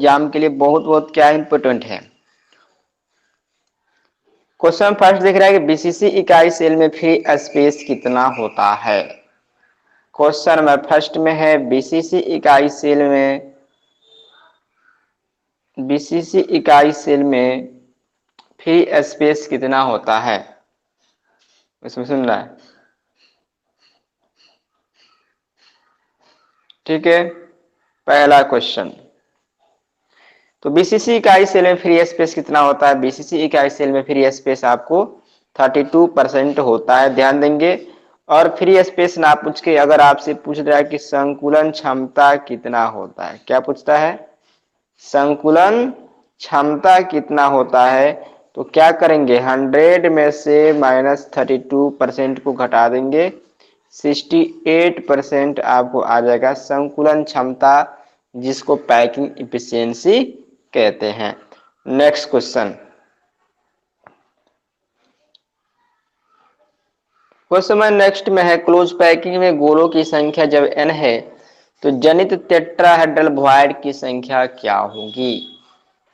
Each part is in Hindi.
एग्जाम के लिए बहुत बहुत क्या इंपॉर्टेंट है। क्वेश्चन फर्स्ट दिख रहा है कि बीसीसी इकाई सेल में फ्री स्पेस कितना होता है। क्वेश्चन नंबर फर्स्ट में है बीसीसी इकाई सेल में, बीसीसी इकाई सेल में फ्री स्पेस कितना होता है। इसमें सुन रहा है, ठीक है। पहला क्वेश्चन, तो बीसीसी इकाई सेल में फ्री स्पेस कितना होता है। बीसीसी इकाई सेल में फ्री स्पेस आपको 32% होता है, ध्यान देंगे। और फ्री स्पेस ना पूछ के अगर आपसे पूछ रहा है कि संकुलन क्षमता कितना होता है, क्या पूछता है, संकुलन क्षमता कितना होता है, तो क्या करेंगे 100 में से -32% को घटा देंगे, 68% आपको आ जाएगा संकुलन क्षमता, जिसको पैकिंग इफिशियंसी कहते हैं। नेक्स्ट क्वेश्चन, क्वेश्चन नेक्स्ट में है क्लोज पैकिंग में गोलों की संख्या जब n है तो जनित टेट्राहेड्रल वॉइड की संख्या क्या होगी।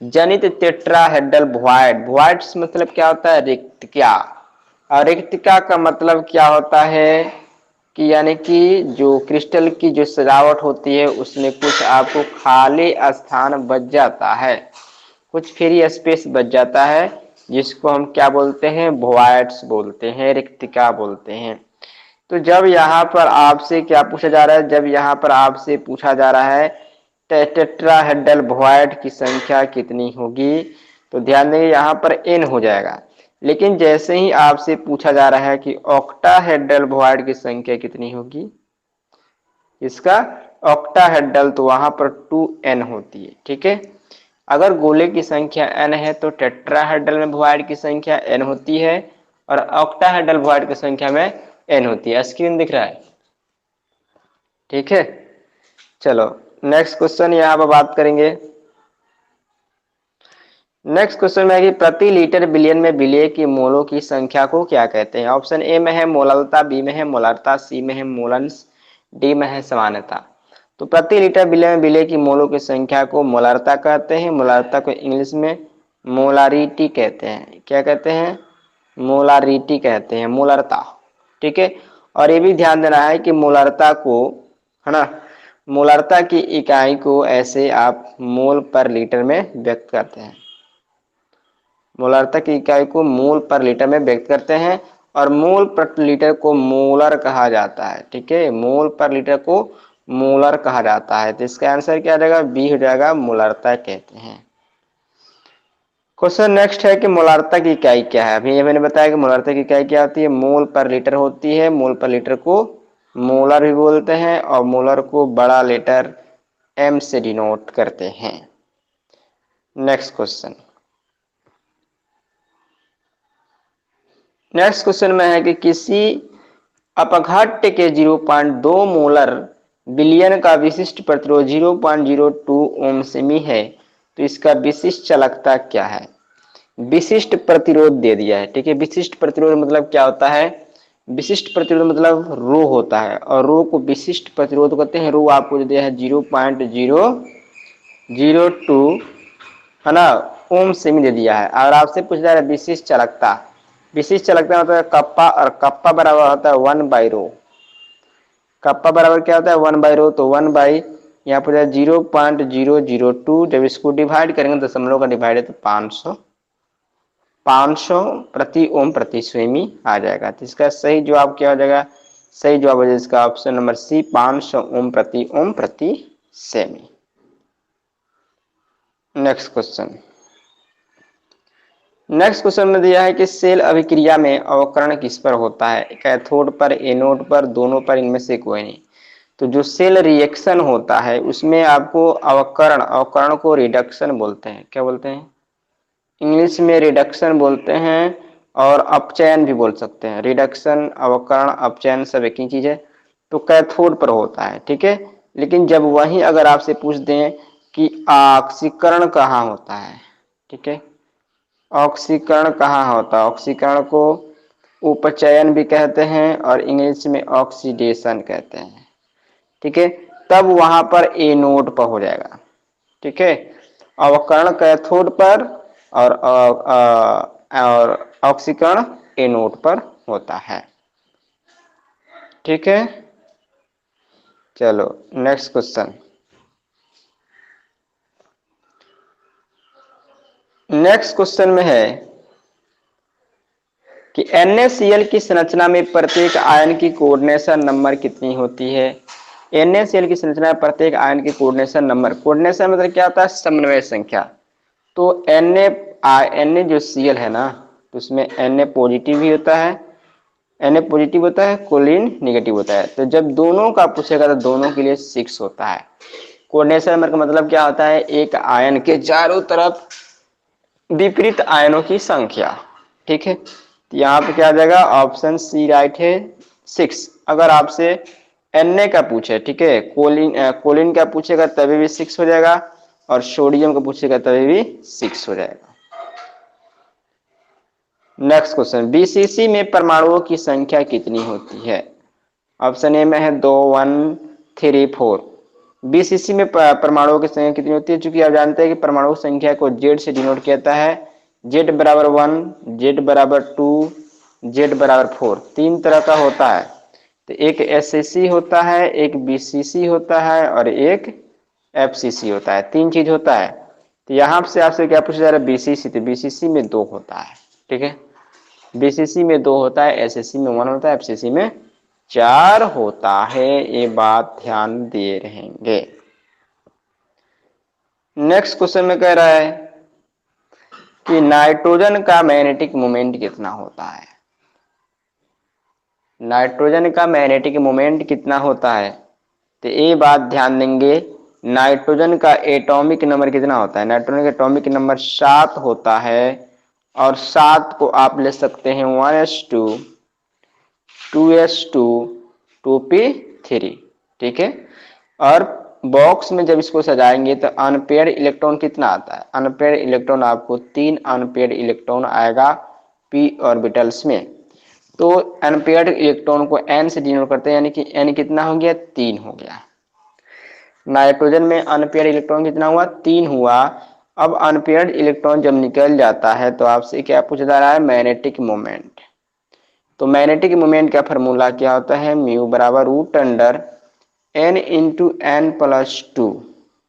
जनित टेट्राहेड्रल वॉइड, वॉइड मतलब क्या होता है, रिक्तिका। और रिक्तिका का मतलब क्या होता है कि यानी कि जो क्रिस्टल की जो सजावट होती है उसमें कुछ आपको खाली स्थान बच जाता है, कुछ फ्री स्पेस बच जाता है, जिसको हम क्या बोलते हैं, वॉइड्स बोलते हैं, रिक्तिका बोलते हैं। तो जब यहाँ पर आपसे क्या पूछा जा रहा है, जब यहाँ पर आपसे पूछा जा रहा है टेट्राहेड्रल वॉइड की संख्या कितनी होगी, तो ध्यान देंगे यहाँ पर n हो जाएगा। लेकिन जैसे ही आपसे पूछा जा रहा है कि ऑक्टाहेड्रल वॉइड की संख्या कितनी होगी, इसका ऑक्टाहेड्रल, तो वहां पर 2n होती है, ठीक है। अगर गोले की संख्या n है तो टेट्राहेड्रल में वॉइड की संख्या n होती है और ऑक्टाहेड्रल वॉइड की संख्या में n होती है। स्क्रीन दिख रहा है, ठीक है। चलो नेक्स्ट क्वेश्चन यहाँ पर बात करेंगे। नेक्स्ट क्वेश्चन में है कि प्रति लीटर बिलियन में विलेय की मोलों की संख्या को क्या कहते हैं। ऑप्शन ए में है मोललता, बी में है मोलारता, सी में है मोलंस, डी में है समानता। तो प्रति लीटर बिलियन में विलेय की मोलों की संख्या को मोलारता कहते हैं। मोलारता को इंग्लिश में मोलारिटी कहते हैं। क्या कहते हैं, मोलारिटी कहते हैं, मोलारता, ठीक है। और ये भी ध्यान देना है कि मोलारता को, है ना, मोलारता की इकाई को ऐसे आप मोल पर लीटर में व्यक्त करते हैं। मोलारता की इकाई को मोल पर लीटर में व्यक्त करते हैं और मोल प्रति लीटर को मोलर कहा जाता है, ठीक है। मोल पर लीटर को मोलर कहा जाता है। तो इसका आंसर क्या जाएगा, बी हो जाएगा, मोलारता कहते हैं। क्वेश्चन नेक्स्ट है कि मोलारता की इकाई क्या है। अभी ये मैंने बताया कि मोलारता की इकाई क्या होती है, मोल पर लीटर होती है। मोल पर लीटर को मोलर भी बोलते हैं और मोलर को बड़ा लेटर m से डिनोट करते हैं। नेक्स्ट क्वेश्चन, नेक्स्ट क्वेश्चन में है कि किसी अपघट्य के 0.2 मोलर बिलियन का विशिष्ट प्रतिरोध 0.02 ओम सेमी है, तो इसका विशिष्ट चालकता क्या है। विशिष्ट प्रतिरोध दे दिया है, ठीक है। विशिष्ट प्रतिरोध मतलब क्या होता है, विशिष्ट प्रतिरोध मतलब रो होता है और रो को विशिष्ट प्रतिरोध कहते हैं। रो आपको दिया है 0.002, है ना, ओम सेमी दे दिया है। और आपसे पूछ रहा है विशिष्ट चालकता। विशिष्ट चालकता होता है कप्पा, और कप्पा बराबर होता है 1/रो। कप्पा बराबर क्या होता है, 1/रो। तो 1 बाई यहाँ पर 0.002, जब इसको डिवाइड करेंगे दशमलव का डिवाइड है तो 500 प्रति ओम प्रति सेमी आ जाएगा। तो इसका सही जवाब क्या हो जाएगा, सही जवाब हो जाएगा इसका ऑप्शन नंबर सी, 500 ओम प्रति semi. Next question, next question में दिया है कि सेल अभिक्रिया में अवकरण किस पर होता है, कैथोड पर, एनोड पर, दोनों पर, इनमें से कोई नहीं। तो जो सेल रिएक्शन होता है उसमें आपको अवकरण, अवकरण को रिडक्शन बोलते हैं। क्या बोलते हैं, इंग्लिश में रिडक्शन बोलते हैं और अपचयन भी बोल सकते हैं। रिडक्शन, अवकरण, अपचयन सब एक ही चीज है। तो कैथोड पर होता है, ठीक है। लेकिन जब वही अगर आपसे पूछ दें कि ऑक्सीकरण कहाँ होता है, ठीक है, ऑक्सीकरण कहाँ होता है, ऑक्सीकरण को उपचयन भी कहते हैं और इंग्लिश में ऑक्सीडेशन कहते हैं, ठीक है। तब वहां पर एनोड पर हो जाएगा, ठीक है। अवकरण कैथोड पर और ऑक्सीकरण एनोड पर होता है। ठीक है, चलो नेक्स्ट क्वेश्चन। नेक्स्ट क्वेश्चन में है कि NaCl की संरचना में प्रत्येक आयन की कोऑर्डिनेशन नंबर कितनी होती है। NaCl की संरचना में प्रत्येक आयन की कोऑर्डिनेशन नंबर, कोऑर्डिनेशन मतलब क्या होता है, समन्वय संख्या। तो Na जो Cl है ना, तो उसमें Na पॉजिटिव भी होता है, Na पॉजिटिव होता है, कोलिन निगेटिव होता है। तो जब दोनों का पूछेगा तो दोनों के लिए 6 होता है। कोऑर्डिनेशन नंबर का मतलब क्या होता है, एक आयन के चारों तरफ विपरीत आयनों की संख्या। ठीक है, तो यहाँ पे क्या आ जाएगा, ऑप्शन सी राइट है, 6। अगर आपसे Na का पूछे, ठीक है, कोलिन का पूछेगा तभी भी 6 हो जाएगा, और सोडियम का पूछेगा तभी भी 6 हो जाएगा। नेक्स्ट क्वेश्चन, बीसीसी में परमाणुओं की संख्या कितनी होती है। ऑप्शन ए में है 2, 1, 3, 4। बीसीसी में परमाणुओं की संख्या कितनी होती है। चूंकि आप जानते हैं कि परमाणु संख्या को जेड से डिनोट किया जाता है, जेड बराबर 1, जेड बराबर 2, जेड बराबर 4, 3 तरह का होता है। तो एक एससीसी होता है, एक बीसीसी होता है, और एक एफसीसी होता है। 3 चीज होता है। तो यहाँ से आपसे क्या पूछा जा रहा है, बीसीसी। तो बीसीसी में 2 होता है। ठीक है, बीसीसी में 2 होता है, एसएससी में 1 होता है, एफसीसी में 4 होता है। ये बात ध्यान दे रहेंगे। नेक्स्ट क्वेश्चन में कह रहा है कि नाइट्रोजन का मैग्नेटिक मोमेंट कितना होता है। नाइट्रोजन का मैग्नेटिक मोमेंट कितना होता है, तो ये बात ध्यान देंगे। नाइट्रोजन का एटॉमिक नंबर कितना होता है। नाइट्रोजन का एटॉमिक नंबर 7 होता है, और 7 को आप ले सकते हैं 1s2, 2s2, 2p3। ठीक है, और बॉक्स में जब इसको सजाएंगे तो अनपेयर इलेक्ट्रॉन कितना आता है। अनपेयर इलेक्ट्रॉन आपको 3 अनपेयर इलेक्ट्रॉन आएगा p ऑर्बिटल्स में। तो अनपेयर्ड इलेक्ट्रॉन को n से डिनोट करते हैं, यानी कि n कितना हो गया, 3 हो गया। नाइट्रोजन में अनपेयर इलेक्ट्रॉन कितना हुआ, 3 हुआ। अब अनपेयर्ड इलेक्ट्रॉन जब निकल जाता है तो आपसे क्या पूछा जा रहा है, मैग्नेटिक मोमेंट। तो मैग्नेटिक मोमेंट का फॉर्मूला क्या होता है, म्यू बराबर root under n into N plus 2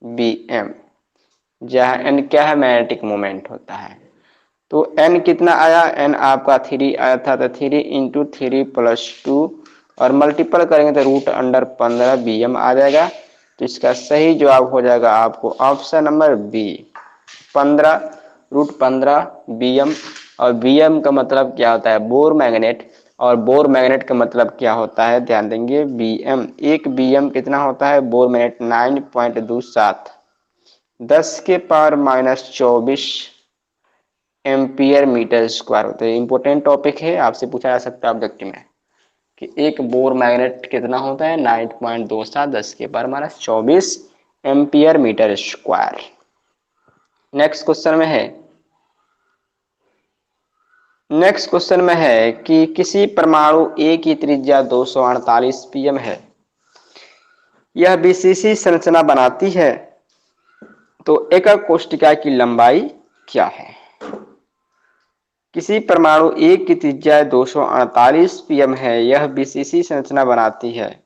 B M, जहाँ n क्या है, मैग्नेटिक मोमेंट होता है। तो n कितना आया, n आपका 3 आया था, तो 3 इंटू 3 प्लस 2, और मल्टीपल करेंगे तो रूट अंडर 15 बी एम आ जाएगा। तो इसका सही जवाब हो जाएगा आपको option number B, 15 root 15 B M. और बी एम का मतलब क्या होता है, बोर मैग्नेट। और बोर मैग्नेट का मतलब क्या होता है, ध्यान देंगे, बी एम। एक बी एम कितना होता है, बोर मैग्नेट 9.27 10 के power minus 24 ampere metre square होते हैं। इंपॉर्टेंट टॉपिक है, आपसे पूछा जा सकता है ऑब्जेक्टिव में कि एक बोर मैग्नेट कितना होता है, 9.27 10 के power minus 24 ampere metre square. Next question में है, नेक्स्ट क्वेश्चन में है कि किसी परमाणु ए की त्रिज्या 248 पीएम है, यह बीसीसी संरचना बनाती है, तो एकक कोष्ठिका की लंबाई क्या है। किसी परमाणु ए की त्रिज्या 248 पीएम है, यह बीसीसी संरचना बनाती है,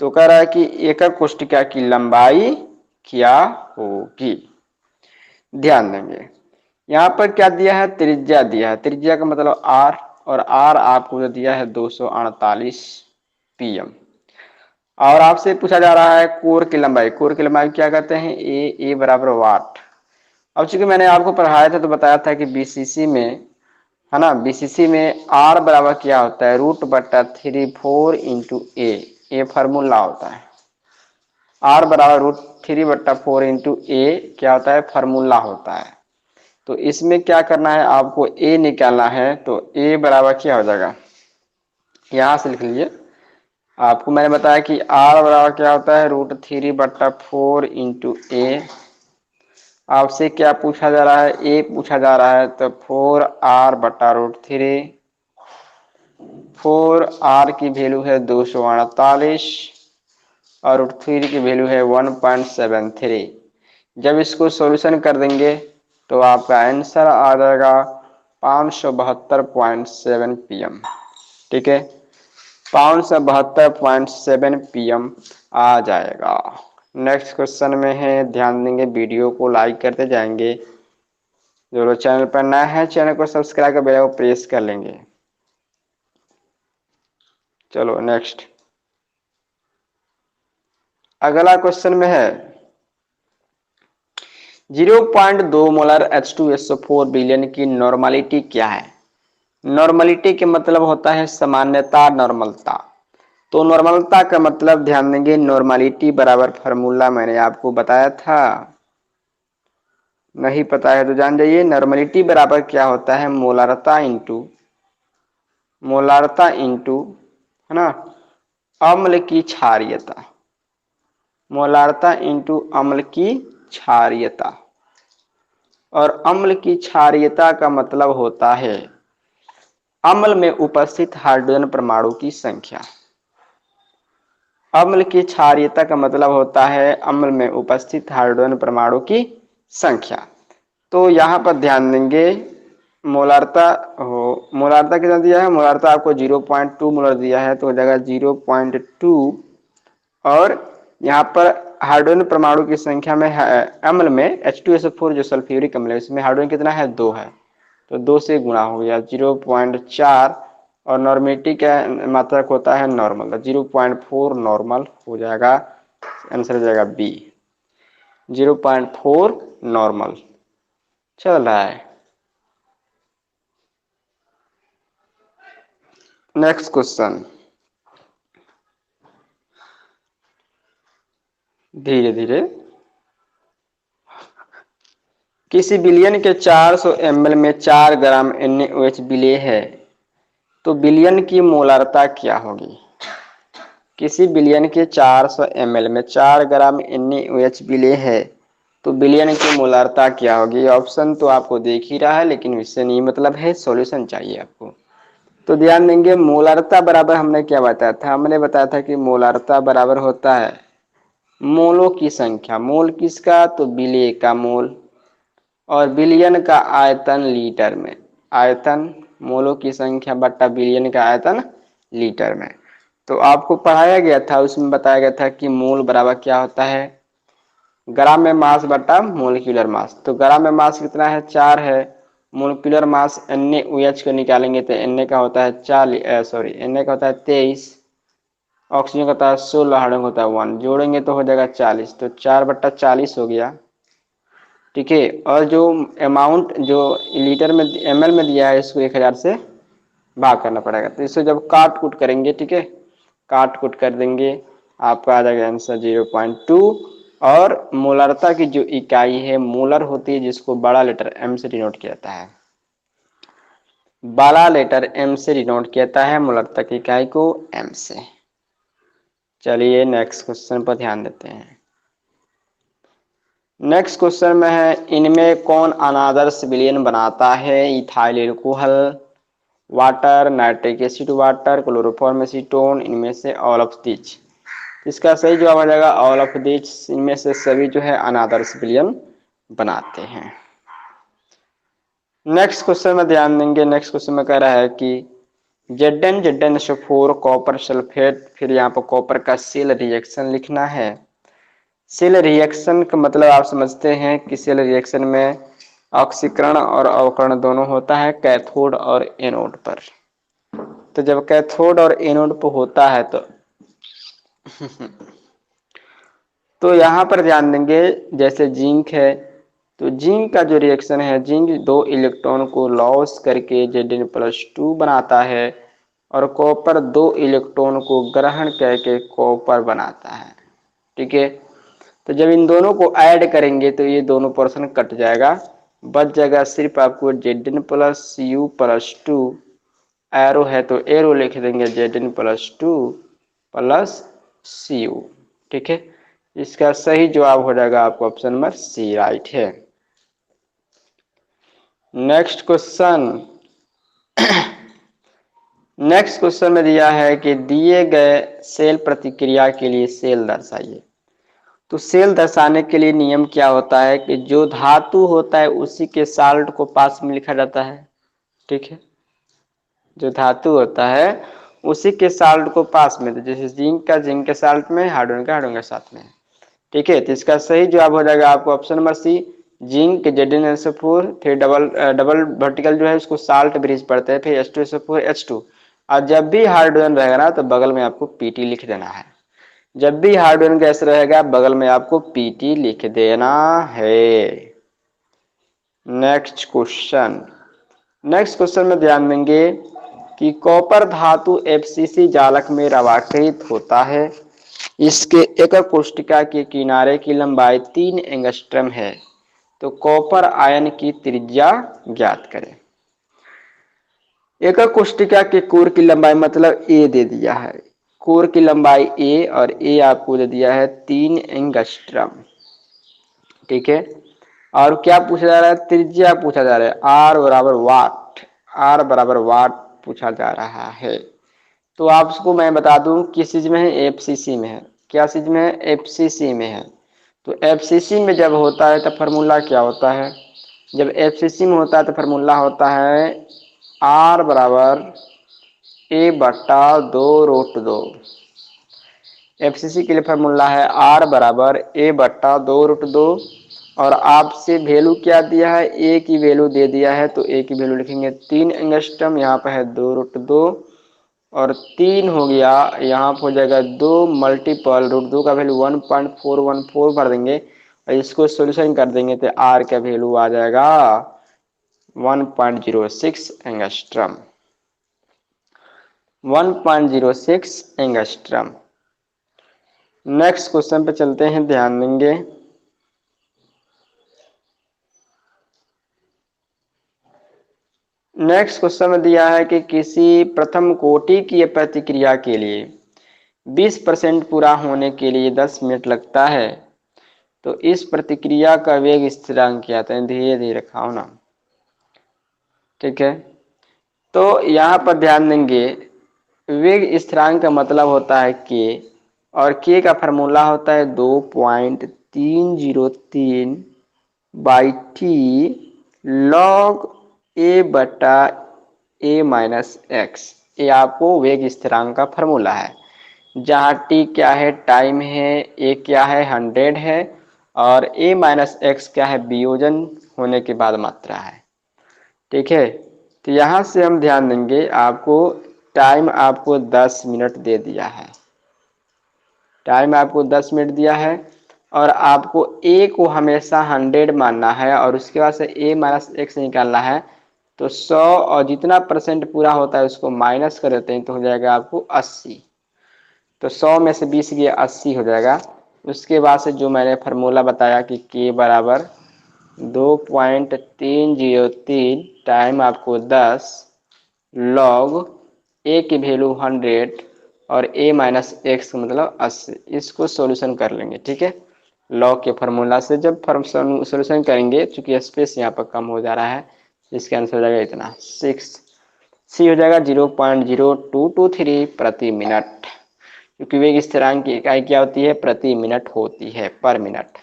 तो कह रहा है कि एकक कोष्ठिका की लंबाई क्या होगी। ध्यान देंगे, यहाँ पर क्या दिया है, त्रिज्या दिया है। त्रिज्या का मतलब आर, और आर आपको दिया है 248 पीएम। और आपसे पूछा जा रहा है कोर की लंबाई। कोर की लंबाई क्या कहते हैं, ए बराबर वाट। अब चूंकि मैंने आपको पढ़ाया था तो बताया था कि बीसीसी में, है ना, बीसीसी में आर बराबर क्या होता है, रूट बट्टा 3/4 इंटू ए फार्मूला होता है। आर बराबर रूट 3/4 इंटू ए क्या होता है, फार्मूला होता है। तो इसमें क्या करना है, आपको ए निकालना है। तो ए बराबर क्या हो जाएगा, यहां से लिख लीजिए। आपको मैंने बताया कि आर बराबर क्या होता है, रूट 3/4 इंटू ए। आपसे क्या पूछा जा रहा है, ए पूछा जा रहा है, तो 4r/√3। 4r की वैल्यू है 248, और √3 की वैल्यू है 1.73। जब इसको सॉल्यूशन कर देंगे तो आपका आंसर आ जाएगा 572.7 pm। ठीक है, 572.7 pm आ जाएगा। नेक्स्ट क्वेश्चन में है, ध्यान देंगे, वीडियो को लाइक करते जाएंगे। जो लोग चैनल पर नया है चैनल को सब्सक्राइब कर बेल को प्रेस कर लेंगे। चलो नेक्स्ट, अगला क्वेश्चन में है 0.2 मोलर H2SO4 विलयन की नॉर्मलिटी क्या है। नॉर्मलिटी के मतलब होता है सामान्यता, नॉर्मलता। तो नॉर्मलता का मतलब ध्यान देंगे, नॉर्मलिटी बराबर फार्मूला मैंने आपको बताया था, नहीं पता है तो जान जाइए। नॉर्मलिटी बराबर क्या होता है, मोलारता इंटू है ना अम्ल की क्षारीयता, मोलारता इंटू अम्ल की क्षारीयता। और अम्ल की क्षारीयता का मतलब होता है अम्ल में उपस्थित हाइड्रोजन परमाणु की संख्या। अम्ल की क्षारीयता का मतलब होता है अम्ल में उपस्थित हाइड्रोजन परमाणु की संख्या। तो यहाँ पर ध्यान देंगे, मोलारता मोलारता कितना दिया है, मोलारता आपको 0.2 मोलर दिया है तो हो जाएगा 0.2। और यहाँ पर हाइड्रोजन परमाणु की संख्या में अम्ल में H2SO4 जो सल्फ्यूरिक अम्ल है इसमें हाइड्रोजन कितना है, 2 है, तो 2 से गुणा हो गया 0.4। और नॉर्मेलिटी का मात्रक होता है नॉर्मल, 0.4 नॉर्मल हो जाएगा, आंसर हो जाएगा बी, 0.4 नॉर्मल चल रहा है। नेक्स्ट क्वेश्चन, धीरे धीरे, किसी विलयन के 400 ml में 4 ग्राम NaOH विलेय है तो विलयन की मोलारता क्या होगी। किसी विलयन के 400 ml में 4 ग्राम NaOH विलेय है तो विलयन की मोलारता क्या होगी। ऑप्शन तो आपको देख ही रहा है लेकिन इससे नहीं मतलब है, सॉल्यूशन चाहिए आपको। तो ध्यान देंगे, मोलारता बराबर हमने क्या बताया था, हमने बताया था कि मोलारता बराबर होता है मोलों की संख्या, मोल किसका, तो विलेय का मोल, और विलयन का आयतन लीटर में, आयतन मोलों की संख्या बट्टा विलयन का आयतन लीटर में। तो आपको पढ़ाया गया था, उसमें बताया गया था कि मोल बराबर क्या होता है, ग्राम में मास बट्टा मोलिकुलर मास। तो ग्राम में मास कितना है, 4 है, मोलिकुलर मास NaOH को निकालेंगे तो Na का होता है 23, ऑक्सीजन का होता है 16, हाइड्रोजन का होता है 1, जोड़ेंगे तो हो जाएगा 40, तो 4/40 हो गया। ठीक है, और जो अमाउंट जो लीटर में ml में दिया है इसको 1000 से भाग करना पड़ेगा। तो इसको जब काट कूट करेंगे, ठीक है, काट कूट कर देंगे, आपका आ जाएगा आंसर 0.2। और मोलरता की जो इकाई है मोलर होती है, जिसको बड़ा लेटर M से डिनोट किया जाता है, बड़ा लेटर M से डिनोट किया जाता है मोलरता की इकाई को M से। चलिए नेक्स्ट क्वेश्चन पर ध्यान देते हैं। नेक्स्ट क्वेश्चन में है, इनमें कौन अनादर्श विलयन बनाता है, ethyl alcohol, water, nitric acid water, chloroform acetone, इनमें से ऑल ऑफ दीज। इसका सही जवाब आ जाएगा ऑल ऑफ दीज, इनमें से सभी जो है अनादर्श विलयन बनाते हैं। नेक्स्ट क्वेश्चन में ध्यान देंगे, नेक्स्ट क्वेश्चन में कह रहा है कि Zn कॉपर सल्फेट, फिर यहाँ पर कॉपर का सेल रिएक्शन लिखना है। सेल रिएक्शन का मतलब आप समझते हैं कि सेल रिएक्शन में ऑक्सीकरण और अवकरण दोनों होता है कैथोड और एनोड पर। तो जब कैथोड और एनोड पर होता है तो यहाँ पर ध्यान देंगे, जैसे जिंक है तो जिंक का जो रिएक्शन है, जिंक 2 इलेक्ट्रॉन को लॉस करके Zn+2 बनाता है, और कॉपर 2 इलेक्ट्रॉन को ग्रहण करके कॉपर बनाता है। ठीक है, तो जब इन दोनों को ऐड करेंगे तो ये दोनों पोर्शन कट जाएगा, बच जाएगा सिर्फ आपको Zn+U+2, एरो है तो एरो लिख देंगे Zn+2 प्लस Cu। ठीक है, इसका सही जवाब हो जाएगा आपको ऑप्शन नंबर सी, राइट है। नेक्स्ट क्वेश्चन, नेक्स्ट क्वेश्चन में दिया है कि दिए गए सेल प्रतिक्रिया के लिए सेल दर्शाइए। तो सेल दर्शाने के लिए नियम क्या होता है कि जो धातु होता है उसी के साल्ट को पास में लिखा जाता है। ठीक है, जो धातु होता है उसी के साल्ट को पास में, तो जैसे जिंक का जिंक के साल्ट में, हार्डवेयर का हार्डवेयर के साथ में। ठीक है, तो इसका सही जवाब हो जाएगा आपको option number C, zinc Zn4 फिर डबल डबल वर्टिकल जो है उसको साल्ट ब्रिज पढ़ते हैं, फिर H2SO4 H2। और जब भी हाइड्रोजन रहेगा ना तो बगल में आपको Pt लिख देना है। जब भी हाइड्रोजन गैस रहेगा बगल में आपको Pt लिख देना है। नेक्स्ट क्वेश्चन, नेक्स्ट क्वेश्चन में ध्यान देंगे कि कॉपर धातु FCC जालक में रवाकृत होता है। इसके एकक कोष्टिका के किनारे की लंबाई 3 एंगस्ट्रम है। तो कॉपर आयन की त्रिज्या ज्ञात करें। एकक कोष्टिका के कोर की लंबाई मतलब ए दे दिया है, कोर की लंबाई ए, और ए आपको दे दिया है 3 एंगस्ट्रम। ठीक है, और क्या पूछा जा रहा है, त्रिज्या पूछा जा रहा है, आर बराबर वाट, आर बराबर वाट पूछा जा रहा है। तो आपको मैं बता दूं किस चीज में है, एफसीसी में है। क्या चीज में है, एफसीसी में है। तो एफसीसी में जब होता है तो फार्मूला क्या होता है, जब एफसीसी में होता है तो फार्मूला होता है आर बराबर ए बट्टा 2√2। एफसीसी के लिए फार्मूला है आर बराबर ए बट्टा 2√2। और आपसे वैल्यू क्या दिया है, ए की वैल्यू दे दिया है, तो ए की वैल्यू लिखेंगे 3 एंगस्ट्रम, यहाँ पे है 2√2, और 3 हो गया, यहाँ पर हो जाएगा 2 मल्टीपल √2 का वैल्यू 1.414 भर देंगे, और इसको सोल्यूशन कर देंगे तो आर का वैल्यू आ जाएगा 1.06 एंगस्ट्रम, 1.06 एंगस्ट्रम। नेक्स्ट क्वेश्चन पे चलते हैं, ध्यान देंगे। नेक्स्ट क्वेश्चन में दिया है कि किसी प्रथम कोटि की प्रतिक्रिया के लिए 20% पूरा होने के लिए 10 मिनट लगता है। तो इस प्रतिक्रिया का वेग स्थिरांक क्या था, धीरे धीरे खाओ ना। ठीक है, तो यहाँ पर ध्यान देंगे, वेग स्थिरांक का मतलब होता है के, और के का फार्मूला होता है 2.303 बाई टी लॉग ए बटा ए माइनस एक्स। ये आपको वेग स्थिरांक का फार्मूला है, जहाँ टी क्या है, टाइम है, ए क्या है, 100 है, और ए माइनस एक्स क्या है, वियोजन होने के बाद मात्रा है। ठीक है, तो यहाँ से हम ध्यान देंगे, आपको टाइम आपको 10 मिनट दे दिया है, टाइम आपको 10 मिनट दिया है, और आपको ए को हमेशा 100 मानना है, और उसके बाद से ए माइनस एक्स निकालना है। तो 100 और जितना परसेंट पूरा होता है उसको माइनस कर देते हैं, तो हो जाएगा आपको 80। तो 100 में से 20 गया, 80 हो जाएगा। उसके बाद से जो मैंने फार्मूला बताया कि के बराबर 2.303 टाइम आपको 10 लॉग ए की वैल्यू 100 और ए माइनस एक्स मतलब 80, इसको सॉल्यूशन कर लेंगे। ठीक है, लॉग के फार्मूला से जब सॉल्यूशन करेंगे, चूंकि स्पेस यहाँ पर कम हो जा रहा है, इसका आंसर हो जाएगा इतना 6, सी हो जाएगा 0.0223 प्रति मिनट, क्योंकि वेग स्थिरांक की इकाई क्या होती है, प्रति मिनट होती है, पर मिनट।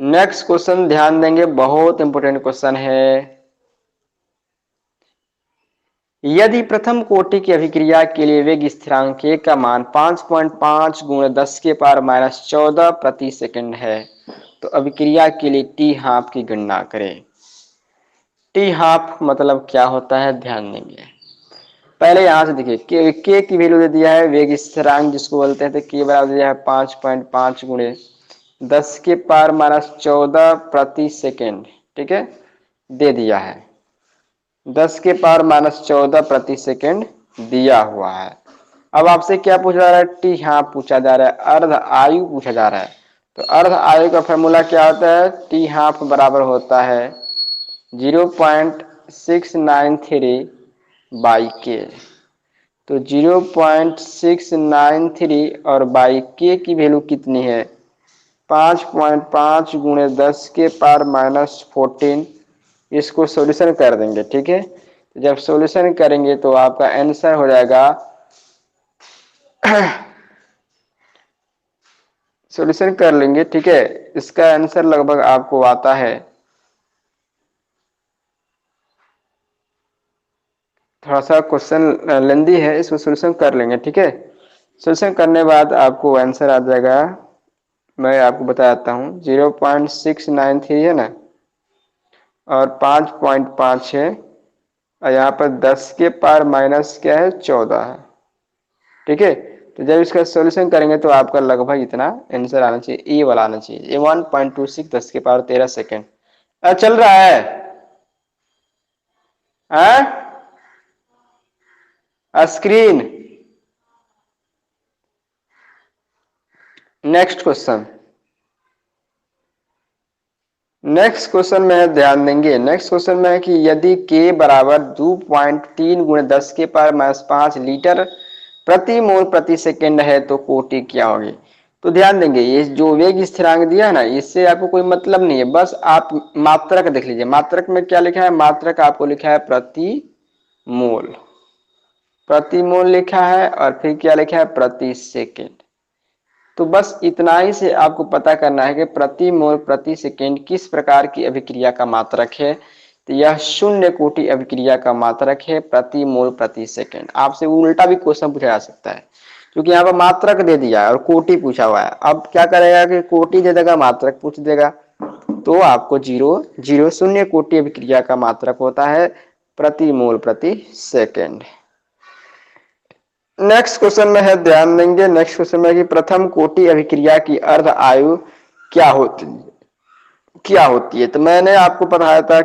नेक्स्ट क्वेश्चन ध्यान देंगे, बहुत इंपोर्टेंट क्वेश्चन है। यदि प्रथम कोटि की अभिक्रिया के लिए वेग स्थिरांक के का मान 5.5 गुणा 10 के पावर माइनस 14 प्रति सेकंड है, तो अभिक्रिया के लिए टी हाफ की गणना करें। टी हाफ मतलब क्या होता है, ध्यान देंगे। पहले यहां से देखिए, के की वैल्यू दे दिया है, वेग स्थिरांक जिसको बोलते हैं, तो के बराबर दिया है 5.5 गुणे 10 के पावर माइनस 14 प्रति सेकेंड। ठीक है, दे दिया है 10 के पावर माइनस 14 प्रति सेकेंड दिया हुआ है। अब आपसे क्या पूछा जा रहा है, टी हाँ पूछा जा रहा है, अर्ध आयु पूछा जा रहा है। तो अर्ध आयु का फॉर्मूला क्या होता है, टी हाफ बराबर होता है 0.693 बाई के। तो 0.693 और बाई के की वैल्यू कितनी है, 5.5 गुणे 10 के पावर माइनस 14। इसको सॉल्यूशन कर देंगे। ठीक है, जब सॉल्यूशन करेंगे तो आपका आंसर हो जाएगा सॉल्यूशन कर लेंगे, ठीक है। इसका आंसर लगभग आपको आता है, थोड़ा सा क्वेश्चन लेंदी है, इसको सॉल्यूशन कर लेंगे, ठीक है। सॉल्यूशन करने बाद आपको आंसर आ जाएगा, मैं आपको बताता हूँ, 0.693 है ना, और 5.5 है, और यहाँ पर 10 के पावर माइनस क्या है, 14 है, ठीक है। तो जब इसका सॉल्यूशन करेंगे तो आपका लगभग इतना आंसर आना चाहिए, ए वाला आना चाहिए, ए 1.26 10 के पावर 13 सेकेंड। चल रहा है, screen. Next question, next question में ध्यान देंगे, नेक्स्ट क्वेश्चन में है कि यदि k बराबर 2.3 गुणे 10 के पावर माइनस 5 लीटर प्रति मोल प्रति सेकेंड है तो कोटि क्या होगी। तो ध्यान देंगे, ये जो वेग स्थिरांक दिया है ना, इससे आपको कोई मतलब नहीं है, बस आप मात्रक देख लीजिए। मात्रक में क्या लिखा है, मात्रक आपको लिखा है प्रति मोल, प्रति मोल लिखा है, और फिर क्या लिखा है, प्रति सेकेंड। तो बस इतना ही से आपको पता करना है कि प्रति मोल प्रति सेकेंड किस प्रकार की अभिक्रिया का मात्रक है। तो यह शून्य कोटि अभिक्रिया का मात्रक है, प्रति मोल प्रति सेकेंड। आपसे उल्टा भी क्वेश्चन पूछा जा सकता है, क्योंकि यहाँ पर मात्रक दे दिया है और कोटि पूछा हुआ है। अब क्या करेगा कि कोटि दे देगा, मात्रक पूछ देगा, तो आपको जीरो जीरो शून्य कोटि अभिक्रिया का मात्रक होता है प्रति मोल प्रति सेकेंड। नेक्स्ट क्वेश्चन में है, ध्यान देंगे, नेक्स्ट क्वेश्चन में है कि प्रथम कोटि अभिक्रिया की अर्ध आयु क्या होती है। तो मैंने आपको बताया था